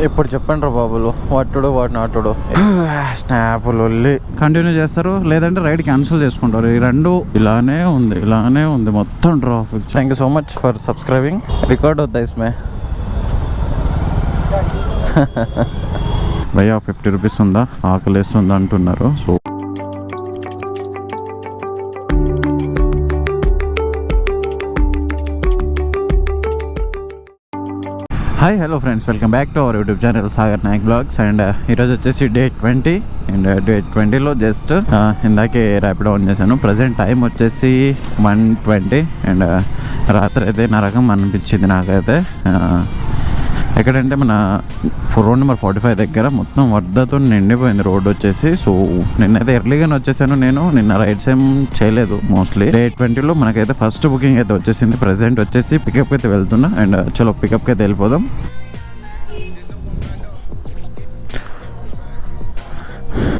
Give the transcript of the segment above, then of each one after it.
ఇప్పుడు చెప్పండి రా బాబులు, వాటుడు వాటి నాటుడు స్నాపులు కంటిన్యూ చేస్తారు, లేదంటే రైడ్ క్యాన్సిల్ చేసుకుంటారు. ఈ రెండు ఇలానే ఉంది మొత్తం traffic. Thank you so much for subscribing. Record అవుతా ఇస్మే భయ్యా 50 రూపీస్ ఉందా, ఆకలేస్తుందా అంటున్నారు. So hi hello friends, welcome back to our YouTube channel Sagar Nayak blogs. And ఈరోజు వచ్చేసి డే 20. అండ్ డే 20లో జస్ట్ ఇందాకే ర్యాపిడో ఆన్ చేశాను. ప్రజెంట్ టైం వచ్చేసి 1:20. అండ్ రాత్రి అయితే నరకం అనిపించింది నాకైతే. ఎక్కడంటే మన రోడ్ నెంబర్ 45 దగ్గర మొత్తం వరదతో నిండిపోయింది రోడ్ వచ్చేసి. సో నిన్నైతే ఎర్లీగానే వచ్చేసాను. నేను నిన్న రైడ్స్ ఏం చేయలేదు మోస్ట్లీ. డే 20లో మనకైతే ఫస్ట్ బుకింగ్ అయితే వచ్చేసింది. ప్రజెంట్ వచ్చేసి పికప్కి అయితే వెళ్తున్నా. అండ్ చలో పికప్కి అయితే వెళ్ళిపోదాం.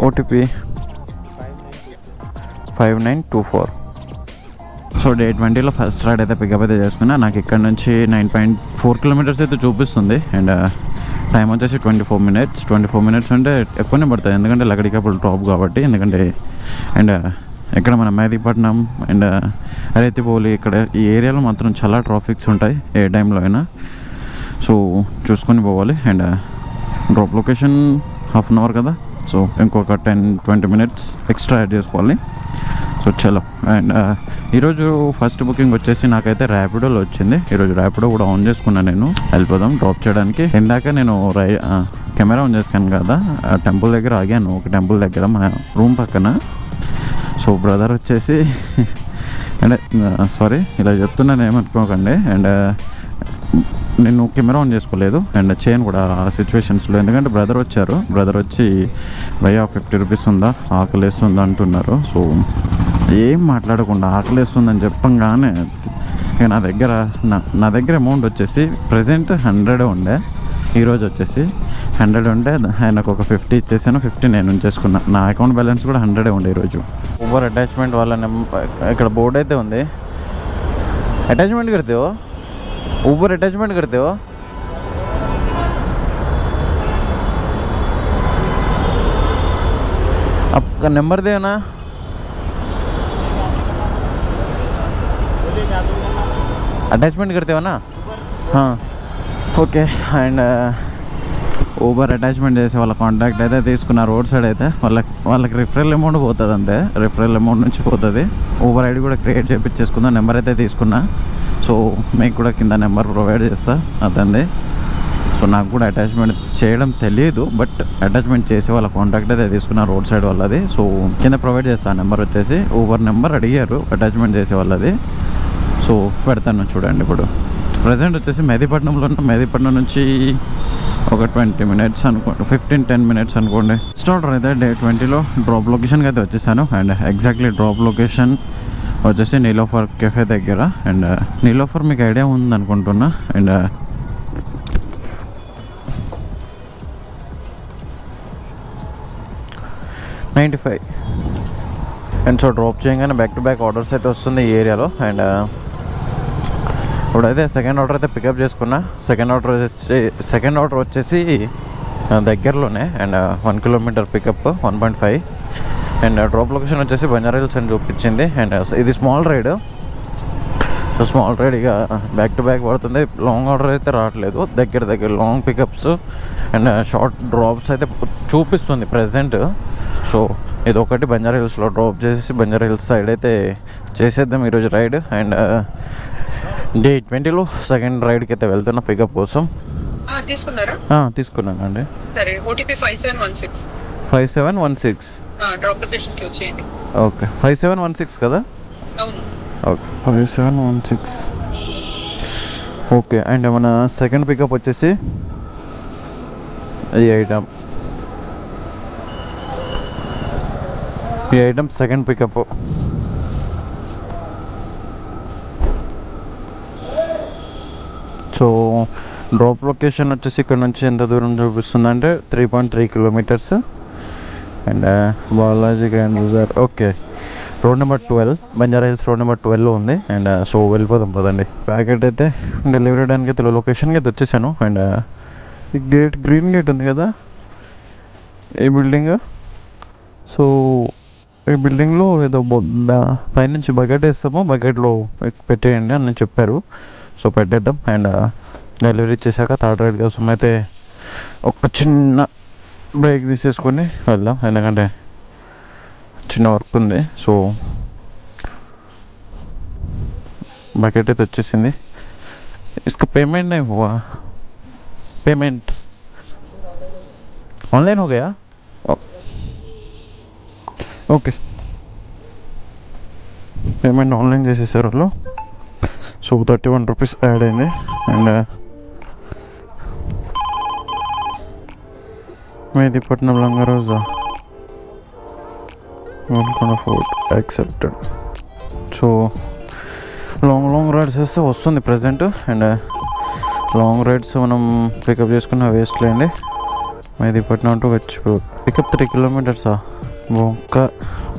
ఓటీపీ 5924. సో డే 20లో ఫస్ట్ రైడ్ అయితే పికప్ అయితే చేసుకున్నా. నాకు ఇక్కడ నుంచి 9.4 కిలోమీటర్స్ అయితే చూపిస్తుంది. అండ్ టైం వచ్చేసి 24 మినిట్స్ అంటే ఎక్కువనే పడుతుంది, ఎందుకంటే లగడికప్పుడు డ్రాప్ కాబట్టి. ఎందుకంటే అండ్ ఇక్కడ మన మెహదీపట్నం అండ్ అరేతిపోలి ఇక్కడ ఈ ఏరియాలో మాత్రం చాలా ట్రాఫిక్స్ ఉంటాయి ఏ టైంలో అయినా. సో చూసుకొని పోవాలి. And drop location half an hour కదా, సో ఇంకొక 10-20 మినిట్స్ ఎక్స్ట్రా యాడ్ చేసుకోవాలి. సో చలో. అండ్ ఈరోజు ఫస్ట్ బుకింగ్ వచ్చేసి నాకైతే ర్యాపిడోలో వచ్చింది. ఈరోజు ర్యాపిడో కూడా ఆన్ చేసుకున్నాను నేను. వెళ్ళిపోదాం డ్రాప్ చేయడానికి. ఇందాక నేను కెమెరా ఆన్ చేశాను కదా, టెంపుల్ దగ్గర ఆగాను, ఒక టెంపుల్ దగ్గర మా రూమ్ పక్కన. సో బ్రదర్ వచ్చేసి అంటే సారీ ఇలా చెప్తున్నాను ఏమనుకోకండి. అండ్ నేను కెమెరా ఆన్ చేసుకోలేదు అండ్ చేయను కూడా ఆ సిచ్యువేషన్స్లో, ఎందుకంటే బ్రదర్ వచ్చి భయ్యా 50 రూపీస్ ఉందా, ఆకలేస్తుందా అంటున్నారు. సో ఏం మాట్లాడకుండా ఆకలేస్తుందని చెప్పంగానే ఇక నా దగ్గర అమౌంట్ వచ్చేసి ప్రజెంట్ 100 ఉండే. ఈరోజు వచ్చేసి 100 ఉంటే ఆయనకు ఒక 50 ఇచ్చేసాను, 50 నేను ఉంచేసుకున్నా. నా అకౌంట్ బ్యాలెన్స్ కూడా 100 ఉండే ఈరోజు. ఊబర్ అటాచ్మెంట్ వాళ్ళ ఇక్కడ బోర్డు అయితే ఉంది. అటాచ్మెంట్ కడితే ऊबर अटैचमेंट करते हो? आपका नंबर दे ना. अटैचमेंट करते हो ना? हाँ ఓకే. అండ్ ఊబర్ అటాచ్మెంట్ చేసే వాళ్ళ కాంటాక్ట్ అయితే తీసుకున్న రోడ్ సైడ్ అయితే వాళ్ళకి రిఫరల్ అమౌంట్ పోతుంది, అంతే. రిఫరల్ అమౌంట్ నుంచి పోతుంది. ఊబర్ ఐడి కూడా క్రియేట్ చేయించేసుకుందా, నెంబర్ అయితే తీసుకున్నా. సో మీకు కూడా కింద నెంబర్ ప్రొవైడ్ చేస్తా అతనిది. సో నాకు కూడా అటాచ్మెంట్ చేయడం తెలియదు, బట్ అటాచ్మెంట్ చేసే వాళ్ళ కాంటాక్ట్ అయితే తీసుకున్న రోడ్ సైడ్ వాళ్ళది. సో కింద ప్రొవైడ్ చేస్తా నెంబర్ వచ్చేసి. ఊబర్ నెంబర్ అడిగారు అటాచ్మెంట్ చేసే వాళ్ళది. సో పెడతాను చూడండి. ఇప్పుడు ప్రజెంట్ వచ్చేసి మెహదీపట్నంలో ఉన్న. మెహదీపట్నం నుంచి ఒక 20 మినిట్స్ అనుకోండి, 15-10 మినిట్స్ అనుకోండి. స్టార్టర్ అయితే డే 20లో డ్రాప్ లొకేషన్కి అయితే వచ్చేసాను. అండ్ ఎగ్జాక్ట్లీ డ్రాప్ లొకేషన్ వచ్చేసి నీలోఫర్ కెఫే దగ్గర. అండ్ నీలోఫర్ మీకు ఐడియా ఉంది అనుకుంటున్నా. అండ్ $95. అండ్ సో డ్రాప్ చేయగానే బ్యాక్ టు బ్యాక్ ఆర్డర్స్ అయితే వస్తుంది ఈ ఏరియాలో. అండ్ ఇప్పుడైతే సెకండ్ ఆర్డర్ అయితే పికప్ చేసుకున్నా. సెకండ్ ఆర్డర్ వచ్చేసి దగ్గరలోనే. And 1 kilometre pickup 1.5. And drop location వచ్చేసి బంజారాహిల్స్ అని చూపించింది. అండ్ ఇది small ride. So small ride ఇక బ్యాక్ టు బ్యాక్ పడుతుంది. లాంగ్ ఆర్డర్ అయితే రావట్లేదు. దగ్గర long pickups and short drops అయితే చూపిస్తుంది ప్రజెంట్. సో ఇది ఒకటి బంజారాహిల్స్లో డ్రాప్ చేసేసి బంజారాహిల్స్ సైడ్ అయితే చేసేద్దాం ఈరోజు రైడ్. అండ్ డే 20లో సెకండ్ రైడ్కి అయితే వెళ్తున్నా పికప్ కోసం. తీసుకున్నానండి. సరే, ఓటీపీ 5716. 5716 డ్రాప్ లొకేషన్కి వచ్చేయండి. ఓకే 5716 కదా? అవును. ఓకే 5716. ఓకే. అండ్ మన సెకండ్ పికప్ వచ్చేసి ఈ item second pickup. So drop location వచ్చేసి ఇక్కడ నుంచి ఎంత దూరం చూపిస్తుందంటే 3.3 kilometres. And Balaji grand bazaar. Okay, road number 12 Banjara Hills road number 12లో ఉంది. అండ్ సో వెళ్ళిపోదాం పదండి. ప్యాకెట్ అయితే డెలివరీ చేయడానికి అయితే లొకేషన్కి అయితే వచ్చేసాను. అండ్ ఈ గేట్ గ్రీన్ గేట్ ఉంది కదా ఈ బిల్డింగ్. సో ఈ బిల్డింగ్లో ఏదో పైనుంచి బకెట్ వేస్తాము, బకెట్లో పెట్టేయండి అని చెప్పారు. సో పెట్టేద్దాం. అండ్ డెలివరీ ఇచ్చేసాక థర్డ్ రైడ్ కోసం అయితే ఒక చిన్న బ్రేక్ తీసేసుకొని వెళ్దాం, ఎందుకంటే చిన్న వర్క్ ఉంది. సో बकेट అయితే వచ్చేసింది. इसका पेमेंट नहीं हुआ, पेमेंट ऑनलाइन हो गया. ఓకే పేమెంట్ ఆన్లైన్ చేసేసారు వాళ్ళు. సో 31 రూపీస్ యాడ్ అయింది. And Mehdipatnam Langar Houz food accepted. So long rides వేస్తే వస్తుంది ప్రజెంట్. అండ్ లాంగ్ రైడ్స్ మనం పికప్ చేసుకున్న వేస్ట్ లేండి. మెహదీపట్నం అంటూ వచ్చి పికప్ 3 కిలోమీటర్సా ఒక్క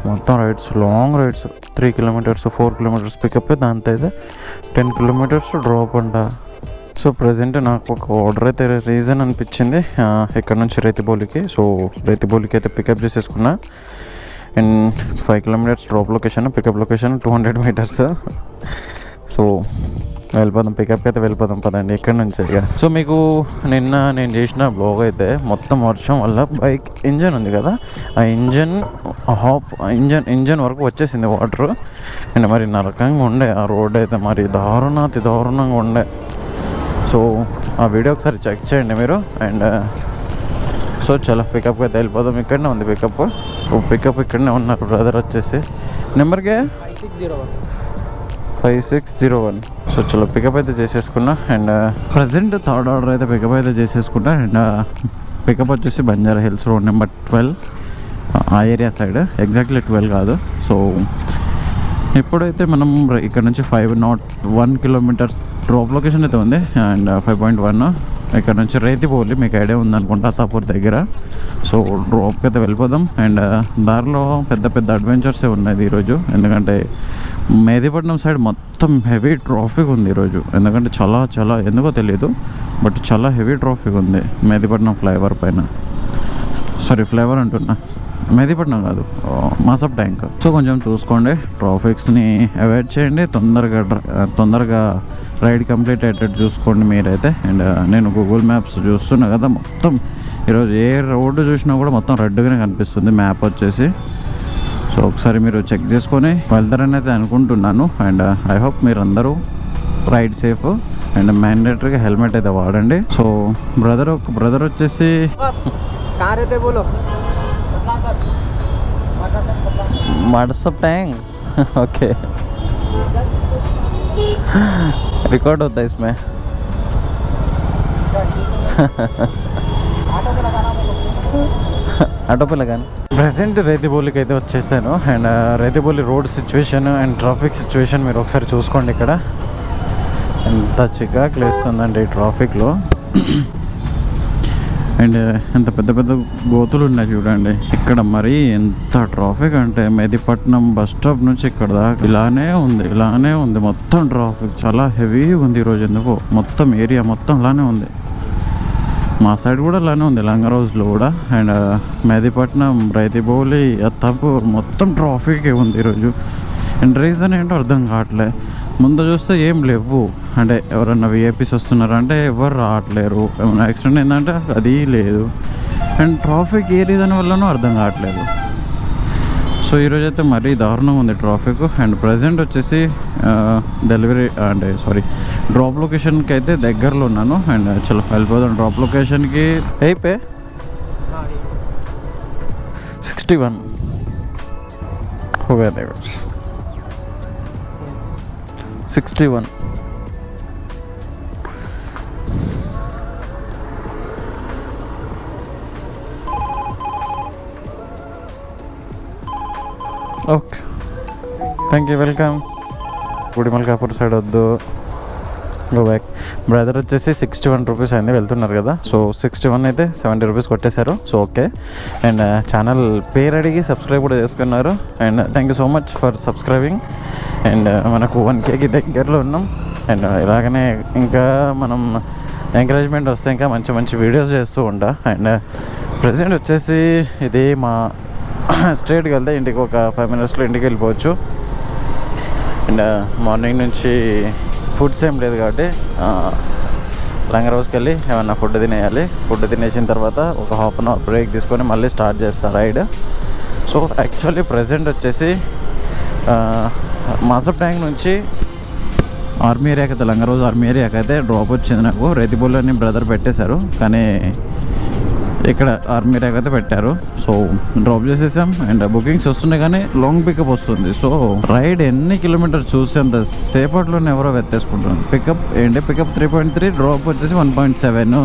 మొత్తం rides, long rides 3 kilometres 4 kilometres pickup, దాంతో అయితే 10 కిలోమీటర్స్ డ్రాప్ అంట. సో ప్రజెంట్ నాకు ఒక ఆర్డర్ అయితే రీజన్ అనిపించింది ఇక్కడ నుంచి రైతిబోలికి. సో రైతిబోలికి అయితే పికప్ చేసేసుకున్నా. And 5 kilometres drop location, pickup location 200 metres. So వెళ్ళిపోదాం, పికప్కి అయితే వెళ్ళిపోదాం పదండి ఇక్కడ నుంచి ఇక. సో మీకు నిన్న నేను చేసిన బ్లాగ్ అయితే మొత్తం వర్షం వల్ల బైక్ ఇంజన్ ఉంది కదా, ఆ ఇంజన్ వరకు వచ్చేసింది వాటర్. అండ్ మరి నరకంగా ఉండే ఆ రోడ్ అయితే, మరి దారుణంగా ఉండే. సో ఆ వీడియో ఒకసారి చెక్ చేయండి మీరు. అండ్ సో చాలా పికప్కి అయితే వెళ్ళిపోదాం. ఇక్కడనే ఉంది పికప్. పికప్ ఇక్కడనే ఉన్నారు బ్రదర్ వచ్చేసి. నెంబర్కే 5601. సో చలో పికప్ అయితే చేసేసుకున్నా. అండ్ ప్రజెంట్ థర్డ్ ఆర్డర్ అయితే పికప్ అయితే చేసేసుకున్నా. అండ్ పికప్ వచ్చేసి బంజారా హిల్స్ రోడ్ నెంబర్ 12 ఆ ఏరియా సైడ్, ఎగ్జాక్ట్లీ 12 కాదు. సో ఇప్పుడైతే మనం ఇక్కడ నుంచి 501 కిలోమీటర్స్ డ్రాప్ లొకేషన్ అయితే ఉంది. అండ్ 5.1 ఇక్కడ నుంచి రైతిబోలి, మీకు ఐడియా ఉందనుకుంటా అత్తాపూర్ దగ్గర. సో డ్రాప్కి అయితే వెళ్ళిపోదాం. అండ్ దారిలో పెద్ద అడ్వెంచర్సే ఉన్నాయి ఈరోజు, ఎందుకంటే మెహదీపట్నం సైడ్ మొత్తం హెవీ ట్రాఫిక్ ఉంది ఈరోజు. ఎందుకంటే చాలా ఎందుకో తెలియదు, బట్ చాలా హెవీ ట్రాఫిక్ ఉంది మెహదీపట్నం ఫ్లైఓవర్ పైన. సారీ ఫ్లైఓవర్ అంటున్నా, మెహదీపట్నం కాదు, మాసప్ ట్యాంక్. సో కొంచెం చూసుకోండి, ట్రాఫిక్స్ని అవాయిడ్ చేయండి, తొందరగా రైడ్ కంప్లీట్ అయ్యేటట్టు చూసుకోండి మీరైతే. అండ్ నేను గూగుల్ మ్యాప్స్ చూస్తున్నా కదా, మొత్తం ఈరోజు ఏ రోడ్డు చూసినా కూడా మొత్తం రెడ్గానే కనిపిస్తుంది మ్యాప్ వచ్చేసి. సో ఒకసారి మీరు చెక్ చేసుకొని వెళ్తారని అయితే అనుకుంటున్నాను. అండ్ ఐ హోప్ మీరు అందరూ రైడ్ సేఫ్ అండ్ మ్యాండేటరీగా హెల్మెట్ అయితే వాడండి. సో బ్రదర్ వచ్చేసి వాట్సాప్ ట్యాంక్ ఓకే रिकॉर्ड होता है इसमें ఆటో पे लगाना. ప్రెసెంట్ రైతిబోలికి అయితే వచ్చేసాను. And Rethibowli road situation and traffic situation మీరు ఒకసారి చూసుకోండి. ఇక్కడ ఎంత చికాకు లేస్తుందండి ఈ ట్రాఫిక్లో. అండ్ ఎంత పెద్ద గోతులు ఉన్నాయి చూడండి ఇక్కడ. మరి ఎంత ట్రాఫిక్ అంటే మెహదీపట్నం బస్ స్టాప్ నుంచి ఇక్కడ దాకా ఇలానే ఉంది మొత్తం ట్రాఫిక్. చాలా హెవీగా ఉంది ఈరోజు, ఎందుకో మొత్తం ఏరియా మొత్తం ఇలానే ఉంది. మా సైడ్ కూడా ఇలానే ఉంది, లంగరోజ్లో కూడా. అండ్ మెహదీపట్నం, రైతిబోలి, అత్తాపూర్ మొత్తం ట్రాఫిక్ ఉంది ఈరోజు. అండ్ రీజన్ ఏంటో అర్థం కావట్లే. ముందు చూస్తే ఏం లేవు, అంటే ఎవరన్నా విఐపీస్ వస్తున్నారంటే ఎవరు రావట్లేరు. ఏమైనా యాక్సిడెంట్ ఏంటంటే అది లేదు. అండ్ ట్రాఫిక్ ఏ రీజన్ వల్లనో అర్థం కావట్లేదు. సో ఈరోజు అయితే మరీ దారుణంగా ఉంది ట్రాఫిక్. అండ్ ప్రజెంట్ వచ్చేసి డ్రాప్ లొకేషన్కి అయితే దగ్గరలో ఉన్నాను. అండ్ చలో వెళ్ళిపోదాం డ్రాప్ లొకేషన్కి. అయిపోయి 61 61 okay thank you, welcome. Gudimalkapur side వద్దు, గో బ్యాక్. బ్రదర్ వచ్చేసి 61 రూపీస్ అయింది, వెళ్తున్నారు కదా. సో 61 అయితే 70 రూపీస్ కొట్టేశారు. So okay. అండ్ ఛానల్ పేరు అడిగి సబ్స్క్రైబ్ కూడా చేసుకున్నారు. And thank you so much for subscribing. And మనకు 1Kకి దగ్గరలో ఉన్నాం. అండ్ ఇలాగనే ఇంకా మనం ఎంకరేజ్మెంట్ వస్తే ఇంకా మంచి మంచి వీడియోస్ చేస్తూ ఉంటా. అండ్ ప్రజెంట్ వచ్చేసి ఇది మా స్ట్రేట్కి వెళ్తే ఇంటికి ఒక 5 minutesలో ఇంటికి వెళ్ళిపోవచ్చు. అండ్ మార్నింగ్ నుంచి ఫుడ్స్ ఏం లేదు కాబట్టి లంగరోజ్కి వెళ్ళి ఏమన్నా ఫుడ్ తినేయాలి. ఫుడ్ తినేసిన తర్వాత ఒక 1/2 hour బ్రేక్ తీసుకొని మళ్ళీ స్టార్ట్ చేస్తాను రైడ్. సో యాక్చువల్లీ ప్రజెంట్ వచ్చేసి మాసప్ ట్యాంక్ నుంచి ఆర్మీ ఏరియాకి అయితే లంగరోజ్ ఆర్మీ ఏరియాకి అయితే డ్రాప్ వచ్చింది నాకు. రెతిబుల్లోని బ్రదర్ పెట్టేశారు, కానీ ఇక్కడ ఆర్మీ ఏరియాకి అయితే పెట్టారు. సో డ్రాప్ చేసేసాం. అండ్ బుకింగ్స్ వస్తున్నాయి కానీ లాంగ్ పికప్ వస్తుంది. సో రైడ్ ఎన్ని కిలోమీటర్ చూసేంత సేపట్లోనే ఎవరో వెత్తేసుకుంటున్నాను. పికప్ 3.3, డ్రాప్ వచ్చేసి 1.7.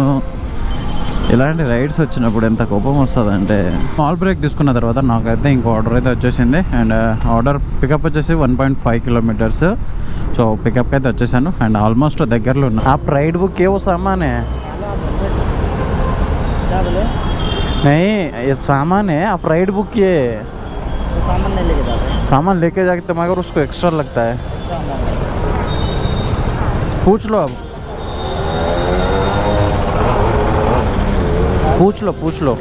ఇలాంటి రైడ్స్ వచ్చినప్పుడు ఎంత కోపం వస్తుంది అంటే, స్మాల్ బ్రేక్ తీసుకున్న తర్వాత నాకైతే ఇంకో ఆర్డర్ అయితే వచ్చేసింది. అండ్ ఆర్డర్ పికప్ వచ్చేసి 1.5 kilometers. సో పికప్ అయితే వచ్చేసాను అండ్ ఆల్మోస్ట్ దగ్గరలో ఉన్నా. आप राइड बुक किए वो सामान है? नहीं, ये सामान है, आप राइड बुक किए? सामान नहीं लेके जाते, सामान लेके जाते मगर उसको एक्स्ट्रा लगता है. पूछ लो, अब पूछ लो.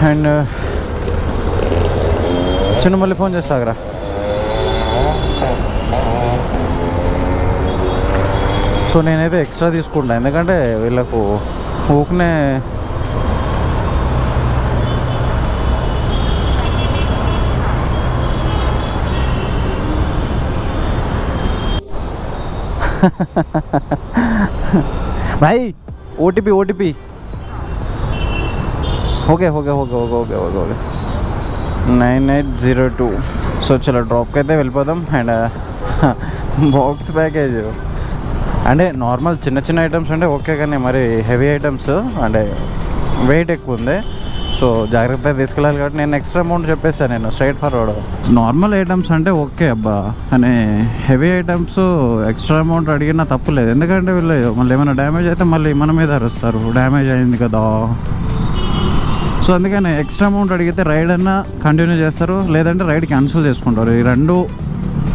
అండ్ చిన్న మళ్ళీ ఫోన్ చేస్తాగరా. సో నేనైతే ఎక్స్ట్రా తీసుకుంటా, ఎందుకంటే వీళ్ళకు ఊకనే भाई OTP ఓకే 9802. సో చలో డ్రాప్కి అయితే వెళ్ళిపోదాం. అండ్ బాక్స్ ప్యాకేజ్ అంటే నార్మల్ చిన్న చిన్న ఐటమ్స్ అంటే ఓకే, కానీ మరి హెవీ ఐటమ్స్ అంటే వెయిట్ ఎక్కువ ఉంది. సో జాగ్రత్తగా తీసుకెళ్ళాలి కాబట్టి నేను ఎక్స్ట్రా అమౌంట్ చెప్పేస్తాను. నేను స్ట్రైట్ ఫార్వర్డ్. నార్మల్ ఐటమ్స్ అంటే ఓకే అబ్బా, కానీ హెవీ ఐటమ్స్ ఎక్స్ట్రా అమౌంట్ అడిగినా తప్పులేదు. ఎందుకంటే వీళ్ళు మళ్ళీ ఏమైనా డ్యామేజ్ అయితే మళ్ళీ మన మీద అరుస్తారు, డ్యామేజ్ అయింది కదా. సో అందుకని ఎక్స్ట్రా అమౌంట్ అడిగితే రైడ్ అన్నా కంటిన్యూ చేస్తారు, లేదంటే రైడ్ క్యాన్సిల్ చేసుకుంటారు. ఈ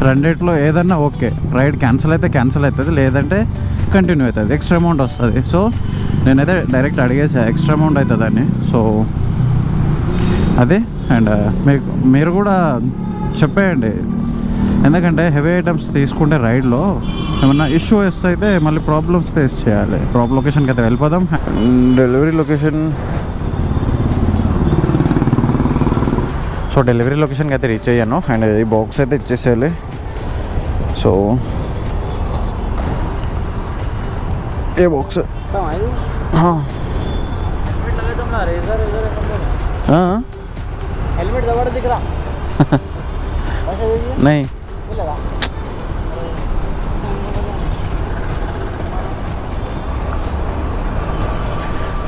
రెండిట్లో ఏదన్నా ఓకే. రైడ్ క్యాన్సిల్ అయితే క్యాన్సిల్ అవుతుంది, లేదంటే కంటిన్యూ అవుతుంది, ఎక్స్ట్రా అమౌంట్ వస్తుంది. సో నేనైతే డైరెక్ట్ అడిగేసా ఎక్స్ట్రా అమౌంట్ అవుతుందని. సో అదే. అండ్ మీరు కూడా చెప్పేయండి, ఎందుకంటే హెవీ ఐటమ్స్ తీసుకుంటే రైడ్లో ఏమన్నా ఇష్యూ వస్తే అయితే మళ్ళీ ప్రాబ్లమ్స్ ఫేస్ చేయాలి. లొకేషన్కి అయితే వెళ్ళిపోదాం. Delivery location. సో డెలివరీ లొకేషన్కి అయితే రీచ్ అయ్యాను. అండ్ ఈ బాక్స్ అయితే ఇచ్చేసేయాలి. సో ఏ బాక్స్ हेलमेट जबरदस्त दिख रहा नहीं.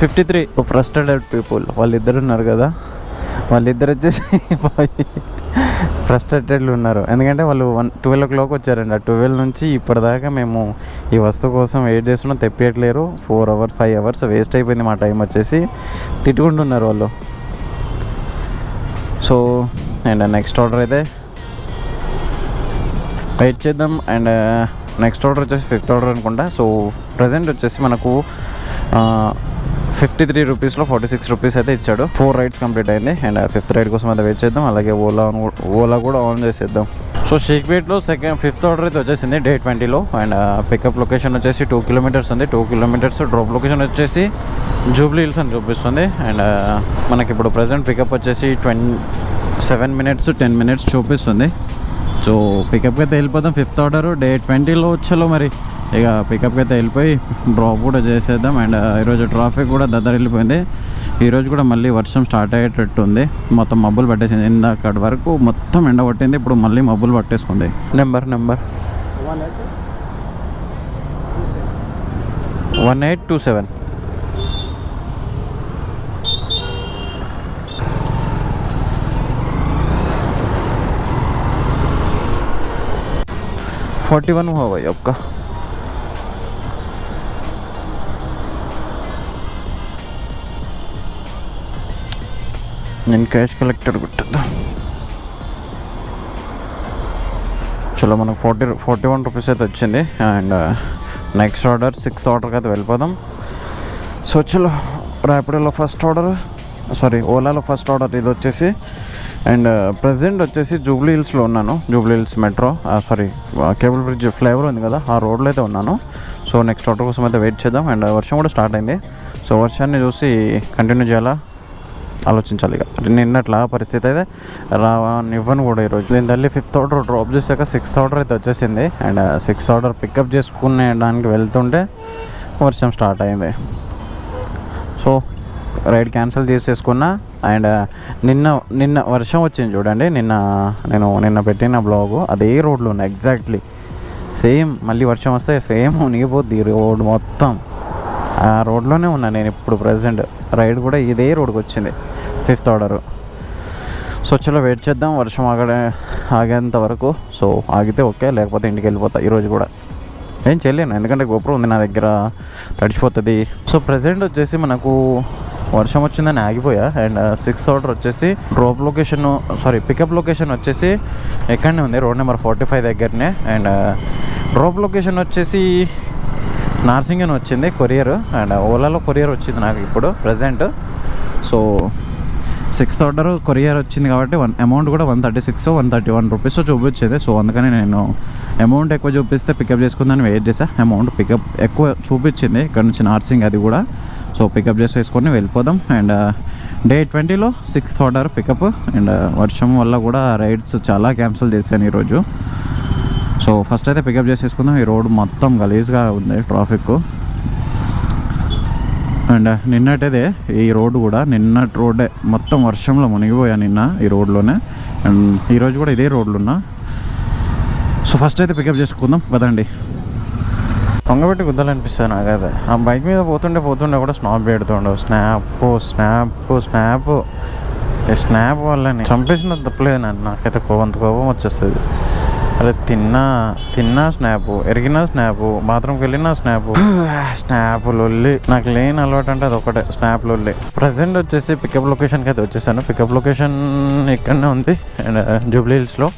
53 ఫ్రస్ట్రేటెడ్ పీపుల్ వాళ్ళిద్దరు ఉన్నారు కదా, వాళ్ళిద్దరు వచ్చేసి ఫ్రస్ట్రేటెడ్లు ఉన్నారు. ఎందుకంటే వాళ్ళు 12 o'clock వచ్చారండి. ఆ 12 నుంచి ఇప్పటిదాకా మేము ఈ వస్తువు కోసం వెయిట్ చేస్తున్నాం, తెప్పియట్లేరు. 4 hours 5 hours వేస్ట్ అయిపోయింది మా టైం వచ్చేసి. తిట్టుకుంటున్నారు వాళ్ళు. సో అండ్ నెక్స్ట్ ఆర్డర్ అయితే వెయిట్ చేద్దాం. అండ్ నెక్స్ట్ ఆర్డర్ వచ్చేసి 5th order అనుకుంటా. సో ప్రజెంట్ వచ్చేసి మనకు 53 rupeesలో 46 rupees అయితే ఇచ్చాడు. 4 rides కంప్లీట్ అయింది. అండ్ 5th ride కోసం అయితే వెయిట్ చేద్దాం. అలాగే ఓలా కూడా ఆన్ చేసేద్దాం. సో షేక్పేట్లో 5th order అయితే వచ్చేసింది Day 20లో. అండ్ పికప్ లొకేషన్ వచ్చేసి 2 kilometers ఉంది. 2 kilometers. డ్రాప్ లొకేషన్ వచ్చేసి జూబ్లీ హిల్స్ అని చూపిస్తుంది. అండ్ మనకి ఇప్పుడు ప్రజెంట్ పికప్ వచ్చేసి 7 minutes 10 minutes చూపిస్తుంది. సో పికప్కి అయితే వెళ్ళిపోదాం. 5th order Day 20లో వచ్చేలో మరి ఇక పికప్కి అయితే వెళ్ళిపోయి డ్రాప్ కూడా చేసేద్దాం. అండ్ ఈరోజు ట్రాఫిక్ కూడా వెళ్ళిపోయింది. ఈరోజు కూడా మళ్ళీ వర్షం స్టార్ట్ అయ్యేటట్టు ఉంది. మొత్తం మబ్బులు పట్టేసింది. ఇందాకటి వరకు మొత్తం ఎండ పట్టింది, ఇప్పుడు మళ్ళీ మబ్బులు పట్టేసుకుంది. నెంబర్ 1827. $41 हुआ भाई आपका. నేను క్యాష్ కలెక్టర్ కొట్టదా. చలో మనకు 41 రూపీస్ అయితే వచ్చింది. అండ్ నెక్స్ట్ ఆర్డర్ 6th ఆర్డర్కి అయితే వెళ్ళిపోదాం. సో చలో ర్యాపిడోలో ఫస్ట్ ఆర్డర్, ఓలాలో ఫస్ట్ ఆర్డర్ ఇది వచ్చేసి. అండ్ ప్రజెంట్ వచ్చేసి జూబ్లీ హిల్స్లో ఉన్నాను. Jubilee hills metro cable bridge flyover ఉంది కదా, ఆ రోడ్లో అయితే ఉన్నాను. సో నెక్స్ట్ ఆర్డర్ కోసం అయితే వెయిట్ చేద్దాం. అండ్ వర్షం కూడా స్టార్ట్ అయింది. సో వర్షాన్ని చూసి కంటిన్యూ చేయాలా ఆలోచించాలి. ఇక నిన్నట్లా పరిస్థితి అయితే రానివ్వను కూడా ఈరోజు. నేను తల్లి 5th ఆర్డర్ డ్రాప్ చేశాక 6th ఆర్డర్ అయితే వచ్చేసింది. అండ్ 6th ఆర్డర్ పికప్ చేసుకునే దానికి వెళ్తుంటే వర్షం స్టార్ట్ అయింది. సో రైడ్ క్యాన్సిల్ చేసేసుకున్నా. అండ్ నిన్న వర్షం వచ్చింది చూడండి. నిన్న పెట్టిన బ్లాగు అదే రోడ్లో ఉన్నాయి ఎగ్జాక్ట్లీ సేమ్. మళ్ళీ వర్షం వస్తే సేమ్ మునిగిపోద్ది రోడ్ మొత్తం. ఆ రోడ్లోనే ఉన్నా నేను ఇప్పుడు ప్రజెంట్. రైడ్ కూడా ఇదే రోడ్కి వచ్చింది 5th ఆర్డర్. సో చలో వెయిట్ చేద్దాం వర్షం ఆగేంత వరకు. సో ఆగితే ఓకే, లేకపోతే ఇంటికి వెళ్ళిపోతా ఈరోజు కూడా. ఏం చేయలేను ఎందుకంటే గోప్రో ఉంది నా దగ్గర, తడిచిపోతుంది. సో ప్రజెంట్ వచ్చేసి మనకు వర్షం వచ్చిందని ఆగిపోయా. అండ్ 6th ఆర్డర్ వచ్చేసి పికప్ లొకేషన్ వచ్చేసి ఎక్కడనే ఉంది, రోడ్ నెంబర్ 45 దగ్గరనే. అండ్ డ్రాప్ లొకేషన్ వచ్చేసి నార్సింగ్ అని వచ్చింది కొరియర్. అండ్ ఓలాలో కొరియర్ వచ్చింది నాకు ఇప్పుడు present. So 6th order courier వచ్చింది కాబట్టి అమౌంట్ కూడా 131 రూపీస్ చూపించేది. సో అందుకని నేను అమౌంట్ ఎక్కువ చూపిస్తే పికప్ చేసుకుందని వెయిట్ చేసా. అమౌంట్ పికప్ ఎక్కువ చూపించింది ఇక్కడ నుంచి నార్సింగ్, అది కూడా. సో పికప్ చేసేసుకొని వెళ్ళిపోదాం. అండ్ డే 20లో 6th ఆర్డర్ పికప్. అండ్ వర్షం వల్ల కూడా రైడ్స్ చాలా క్యాన్సిల్ చేశాను ఈరోజు. సో ఫస్ట్ అయితే పికప్ చేసేసుకుందాం. ఈ రోడ్ మొత్తం గలీజ్గా ఉంది ట్రాఫిక్. అండ్ నిన్నటిదే ఈ రోడ్డు కూడా, నిన్నటి రోడ్డే మొత్తం వర్షంలో మునిగిపోయా నిన్న ఈ రోడ్లోనే. అండ్ ఈరోజు కూడా ఇదే రోడ్లు ఉన్నా. సో ఫస్ట్ అయితే పికప్ చేసుకుందాం పదండి. పొంగబెట్టి గుద్దాలనిపిస్తుంది నాకైతే. ఆ బైక్ మీద పోతుండే కూడా స్నాప్ పెడుతుండే, స్నాప్ వాళ్ళని చంపేసిన తప్పలేదు. నాకైతే అంత కోపం వచ్చేస్తుంది. అరే తిన్నా స్నాపు, ఎరిగినా స్నాపు, బాత్రూమ్కి వెళ్ళినా స్నాపు లొల్లి. నాకు లేని అలవాటు అంటే అది ఒకటే, స్నాప్ లొల్లి. ప్రజెంట్ వచ్చేసి పికప్ లొకేషన్కి అయితే వచ్చేసాను. పికప్ లొకేషన్ ఇక్కడనే ఉంది అండ్ జూబ్లీ హిల్స్లో.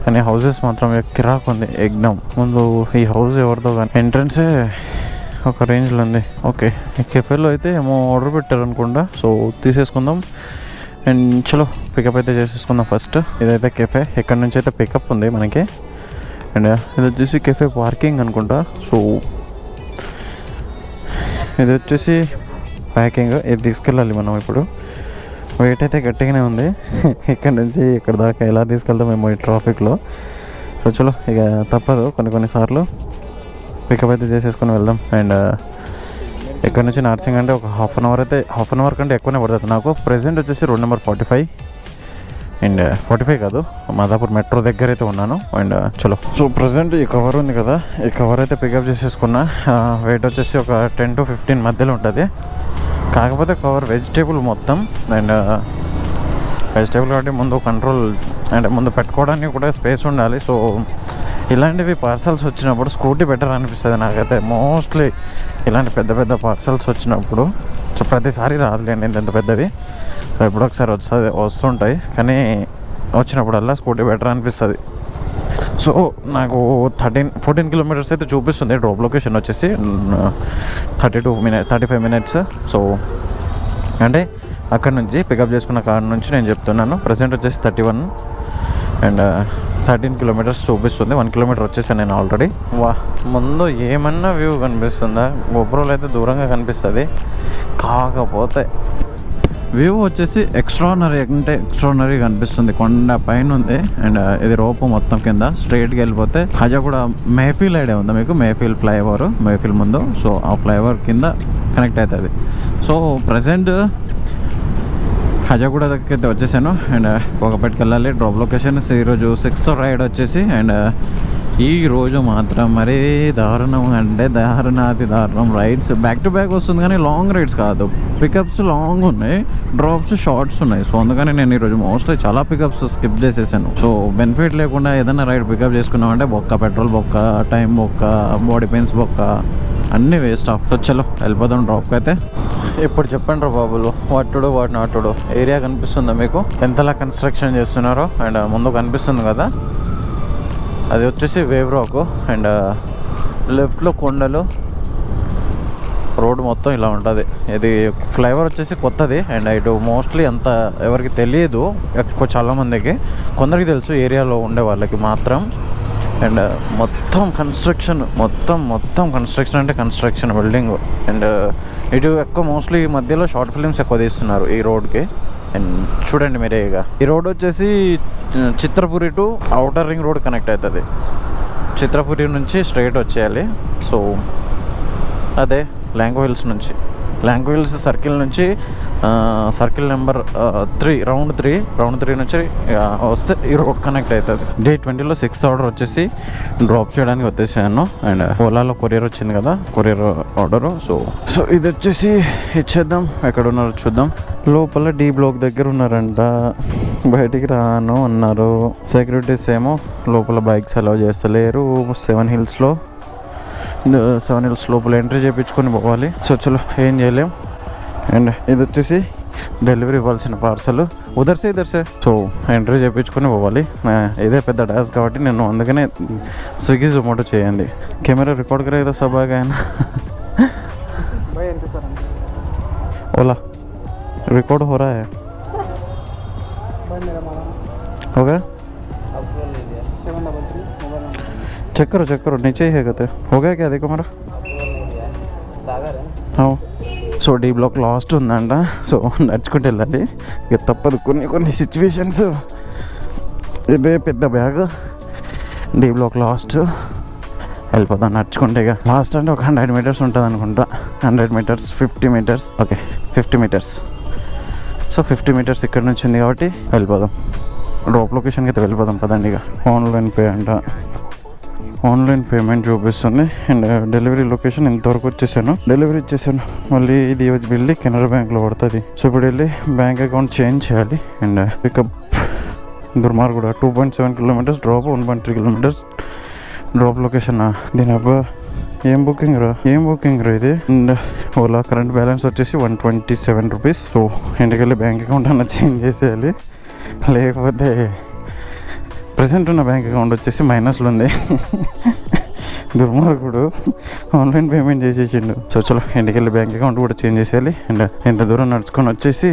కానీ హౌసెస్ మాత్రం కిరాక్ ఉంది ఎగ్దమ్. ముందు ఈ హౌస్ ఎవరితో కానీ ఎంట్రన్సే ఒక రేంజ్లో ఉంది. ఓకే, ఈ కెఫేలో అయితే ఏమో ఆర్డర్ పెట్టారు అనుకుంటా. సో తీసేసుకుందాం. అండ్ చలో పికప్ అయితే చేసేసుకుందాం ఫస్ట్. ఇదైతే కెఫే, ఇక్కడ నుంచి అయితే పికప్ ఉంది మనకి. అండ్ ఇది వచ్చేసి కెఫే పార్కింగ్ అనుకుంటా. సో ఇది వచ్చేసి ప్యాకింగ్, ఇది తీసుకెళ్ళాలి మనం ఇప్పుడు. వెయిట్ అయితే గట్టిగానే ఉంది. ఇక్కడ నుంచి ఇక్కడ దాకా ఎలా తీసుకెళ్తామేమో ఈ ట్రాఫిక్లో. సో చలో ఇక తప్పదు, కొన్నిసార్లు పికప్ అయితే చేసేసుకొని వెళ్దాం. అండ్ ఇక్కడ నుంచి నార్సింగ్ అంటే ఒక హాఫ్ అన్ అవర్ కంటే ఎక్కువనే పడుతుంది నాకు. ప్రెజెంట్ వచ్చేసి రోడ్ నెంబర్ 45 అండ్ 45 కాదు, మాదాపూర్ మెట్రో దగ్గర అయితే ఉన్నాను. అండ్ చలో సో ప్రజెంట్ ఈ కవర్ ఉంది కదా, ఈ కవర్ అయితే పికప్ చేసేసుకున్నా. వెయిట్ వచ్చేసి ఒక 10 to 15 మధ్యలో ఉంటుంది. కాకపోతే కవర్ వెజిటేబుల్ మొత్తం. అండ్ వెజిటేబుల్ కాబట్టి ముందు కంట్రోల్ అంటే ముందు పెట్టుకోవడానికి కూడా స్పేస్ ఉండాలి. సో ఇలాంటివి పార్సల్స్ వచ్చినప్పుడు స్కూటీ బెటర్ అనిపిస్తుంది నాకైతే మోస్ట్లీ. ఇలాంటి పెద్ద పార్సల్స్ వచ్చినప్పుడు, సో ప్రతిసారి రాదులేండి ఎంత పెద్దవి, సో ఎప్పుడో ఒకసారి వస్తుంటాయి. కానీ వచ్చినప్పుడల్లా స్కూటీ బెటర్ అనిపిస్తుంది. సో నాకు 14 కిలోమీటర్స్ అయితే చూపిస్తుంది డ్రాప్ లొకేషన్ వచ్చేసి. 35 మినిట్స్. సో అంటే అక్కడ నుంచి పికప్ చేసుకున్న కార్ నుంచి నేను చెప్తున్నాను. ప్రజెంట్ వచ్చేసి 31 అండ్ 13 కిలోమీటర్స్ చూపిస్తుంది. 1 కిలోమీటర్ వచ్చేసాను నేను ఆల్రెడీ. ముందు ఏమన్నా వ్యూ కనిపిస్తుందా? గోప్రోలో అయితే దూరంగా కనిపిస్తుంది. కాకపోతే వ్యూ వచ్చేసి ఎక్స్ట్రానరీ కనిపిస్తుంది. కొండ పైన ఉంది. అండ్ ఇది రోపు మొత్తం కింద స్ట్రైట్గా వెళ్ళిపోతే ఖాజాగూడ మెహఫిల్ ఐడియా ఉందా మీకు? మెహఫిల్ ఫ్లైఓవర్, మెహఫిల్ ముందు. సో ఆ ఫ్లైఓవర్ కింద కనెక్ట్ అవుతుంది. సో ప్రజెంట్ ఖాజాగూడ దగ్గరికి అయితే వచ్చేసాను. అండ్ కోకపేటకి వెళ్ళాలి డ్రాప్ లొకేషన్. ఈరోజు 6th రైడ్ వచ్చేసి. అండ్ ఈ రోజు మాత్రం మరీ దారుణం అంటే దారుణాతి దారుణం. రైడ్స్ బ్యాక్ టు బ్యాక్ వస్తుంది కానీ లాంగ్ రైడ్స్ కాదు. పికప్స్ లాంగ్ ఉన్నాయి, డ్రాప్స్ షార్ట్స్ ఉన్నాయి. సో అందుకని నేను ఈరోజు మోస్ట్లీ చాలా పికప్స్ స్కిప్ చేసేసాను. సో బెనిఫిట్ లేకుండా ఏదైనా రైడ్ పికప్ చేసుకున్నామంటే బొక్క, పెట్రోల్ బొక్క, టైం బొక్క, బాడీ పెయిన్స్ బొక్క, అన్నీ వేస్ట్ ఆఫ్. సో చలో వెళ్ళిపోదాం డ్రాప్కి అయితే. ఇప్పుడు చెప్పండి రా బాబులు, వాటుడు వాటి నాటుడు ఏరియా కనిపిస్తుందా మీకు? ఎంతలా కన్స్ట్రక్షన్ చేస్తున్నారో. అండ్ ముందు కనిపిస్తుంది కదా అది వచ్చేసి వేవ్ రాక్ అండ్ లెఫ్ట్లో కొండలు, రోడ్ మొత్తం ఇలా ఉంటుంది. ఇది ఫ్లైఓవర్ వచ్చేసి కొత్తది అండ్ ఇటు మోస్ట్లీ అంత ఎవరికి తెలియదు, ఎక్కువ చాలామందికి, కొందరికి తెలుసు ఏరియాలో ఉండే వాళ్ళకి మాత్రం. అండ్ మొత్తం కన్స్ట్రక్షన్, మొత్తం కన్స్ట్రక్షన్ అంటే కన్స్ట్రక్షన్, బిల్డింగ్. అండ్ ఇటు ఎక్కువ మోస్ట్లీ ఈ మధ్యలో షార్ట్ ఫిల్మ్స్ ఎక్కువ తీస్తున్నారు ఈ రోడ్కి. అండ్ చూడండి మీరే, ఇక ఈ రోడ్ వచ్చేసి Chitrapuri to outer ring road connect అవుతుంది. చిత్రపురి నుంచి స్ట్రైట్ వచ్చేయాలి. సో అదే లాంగో హిల్స్ నుంచి, లాంగో హిల్స్ సర్కిల్ నుంచి సర్కిల్ నెంబర్ 3 రౌండ్ 3 నుంచి వస్తే ఈ రోడ్ కనెక్ట్ అవుతుంది. డే 20లో 6th ఆర్డర్ వచ్చేసి డ్రాప్ చేయడానికి వచ్చేసాను. అండ్ ఓలాలో కొరియర్ వచ్చింది కదా, కొరియర్ ఆర్డరు. సో ఇది వచ్చేసి ఇచ్చేద్దాం. ఎక్కడ ఉన్నారో చూద్దాం. లోపల డి బ్లాక్ దగ్గర ఉన్నారంట, బయటికి రాను అన్నారు. సెక్యూరిటీస్ ఏమో లోపల బైక్స్ అలౌ చేస్తలేరు. 7 Hills లోపల ఎంట్రీ చేయించుకొని పోవాలి. సో చలో ఏం చేయలేం. అండ్ ఇది వచ్చేసి డెలివరీ ఇవ్వాల్సిన పార్సల్ ఉదర్సే. సో ఎంట్రీ చేయించుకొని పోవాలి. ఇదే పెద్ద డాష్ కాబట్టి నేను అందుకనే స్విగ్గీ జొమాటో చేయండి. కెమెరా రికార్డ్ करे तो सब आ गया ना ओला रिकॉर्ड हो रहा है, हो गया? चेक करो नीचे ही है कहते. हो गया क्या? देखो मेरा हाँ. సో డి బ్లాక్ లాస్ట్ ఉందంట. సో నడుచుకుంటూ వెళ్ళాలి ఇక, తప్పదు. కొన్ని సిచ్యువేషన్స్. ఇదే పెద్ద బ్యాగ్, డి బ్లాక్ లాస్ట్. వెళ్ళిపోతాం నడుచుకుంటే. ఇక లాస్ట్ అంటే ఒక 100 meters ఉంటుంది అనుకుంటా. 100 meters, 50 meters. Okay 50 meters. So 50 meters ఇక్కడ నుంచి ఉంది కాబట్టి వెళ్ళిపోదాం. డ్రాప్ లొకేషన్కి అయితే వెళ్ళిపోదాం పదండి. ఇక ఆన్లైన్ పే అంట, ఆన్లైన్ పేమెంట్ చూపిస్తుంది. అండ్ డెలివరీ లొకేషన్ ఇంతవరకు వచ్చేసాను, డెలివరీ ఇచ్చేసాను. మళ్ళీ ఇది వెళ్ళి కెనరా బ్యాంక్లో పడుతుంది. సో ఇప్పుడు వెళ్ళి బ్యాంక్ అకౌంట్ చేంజ్ చేయాలి. అండ్ పికప్ దుర్మార్గుడ 2.7 kilometers drop, 1.3 kilometers drop location. దీని అబ్బా ఏం బుకింగ్ రా ఇది. అండ్ ఓలా కరెంట్ బ్యాలెన్స్ వచ్చేసి 127 rupees. సో ఇంటికెళ్ళి బ్యాంక్ అకౌంట్ అన్న చేంజ్ చేసేయాలి, లేకపోతే ప్రజెంట్ ఉన్న బ్యాంక్ అకౌంట్ వచ్చేసి మైనస్లో ఉంది. దుర్మార్గుడు ఆన్లైన్ పేమెంట్ చేసేసిండు. సో చలో ఇంటికెళ్ళి బ్యాంక్ అకౌంట్ కూడా చేంజ్ చేసేయాలి. అండ్ ఎంత దూరం నడుచుకొని వచ్చేసి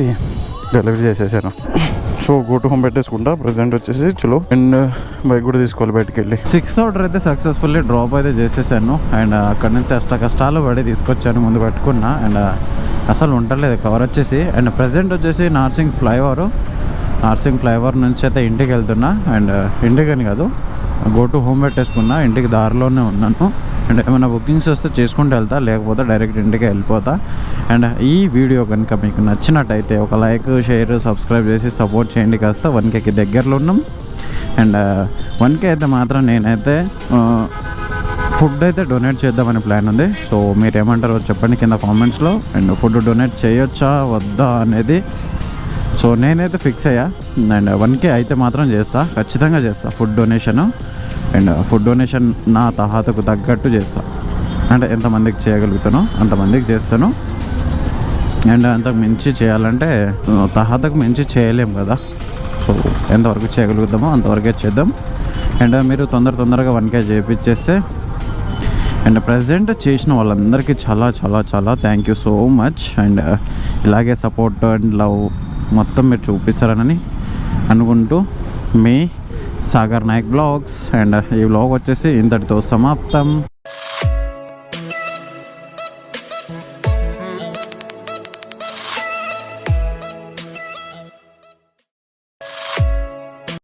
డెలివరీ చేసేసాను. సో గో టు హోమ్ పెట్టేసుకుంటా ప్రజెంట్ వచ్చేసి. చలో అండ్ బైక్ కూడా తీసుకోవాలి బయటికి వెళ్ళి. 6th ఆర్డర్ అయితే సక్సెస్ఫుల్లీ డ్రాప్ అయితే చేసేసాను. అండ్ అక్కడ నుంచి కష్టాలు పడి తీసుకొచ్చాను, ముందు పెట్టుకున్నా. అండ్ అసలు ఉండలేదు కవర్ వచ్చేసి. అండ్ ప్రజెంట్ వచ్చేసి నార్సింగ్ ఫ్లైఓవర్ నుంచి అయితే ఇంటికి వెళ్తున్నా. అండ్ ఇంటికని కాదు, గో టు హోమ్ పెట్టేసుకున్నా, ఇంటికి దారిలోనే ఉన్నాను. అండ్ ఏమైనా బుకింగ్స్ వస్తే చేసుకుంటూ వెళ్తా, లేకపోతే డైరెక్ట్ ఇంటికి వెళ్ళిపోతా. అండ్ ఈ వీడియో కనుక మీకు నచ్చినట్టయితే ఒక లైక్, షేర్, సబ్స్క్రైబ్ చేసి సపోర్ట్ చేయండి. కాస్త 1Kకి దగ్గరలో ఉన్నాం. అండ్ 1K అయితే మాత్రం నేనైతే ఫుడ్ అయితే డొనేట్ చేద్దామని ప్లాన్ ఉంది. సో మీరు ఏమంటారో చెప్పండి కింద కామెంట్స్లో. అండ్ ఫుడ్ డొనేట్ చేయొచ్చా వద్దా అనేది సో నేనైతే ఫిక్స్ అయ్యా. అండ్ 1K అయితే మాత్రం చేస్తా, ఖచ్చితంగా చేస్తా food donation. And food donation నా తహాతకు తగ్గట్టు చేస్తా. అంటే ఎంతమందికి చేయగలుగుతానో అంతమందికి చేస్తాను. అండ్ అంతకు మించి చేయాలంటే తహాతకు మించి చేయలేం కదా. సో ఎంతవరకు చేయగలుగుతామో అంతవరకే చేద్దాం. అండ్ మీరు తొందరగా 1K చేయించేస్తే. అండ్ ప్రజెంట్ చేసిన వాళ్ళందరికీ చాలా thank you so much. And ఇలాగే సపోర్ట్ అండ్ లవ్ మొత్తం మీరు చూపిస్తారని అనుకుంటూ మీ సాగర్ నాయక్ బ్లాగ్స్. అండ్ ఈ బ్లాగ్ వచ్చేసి ఇంతటితో సమాప్తం.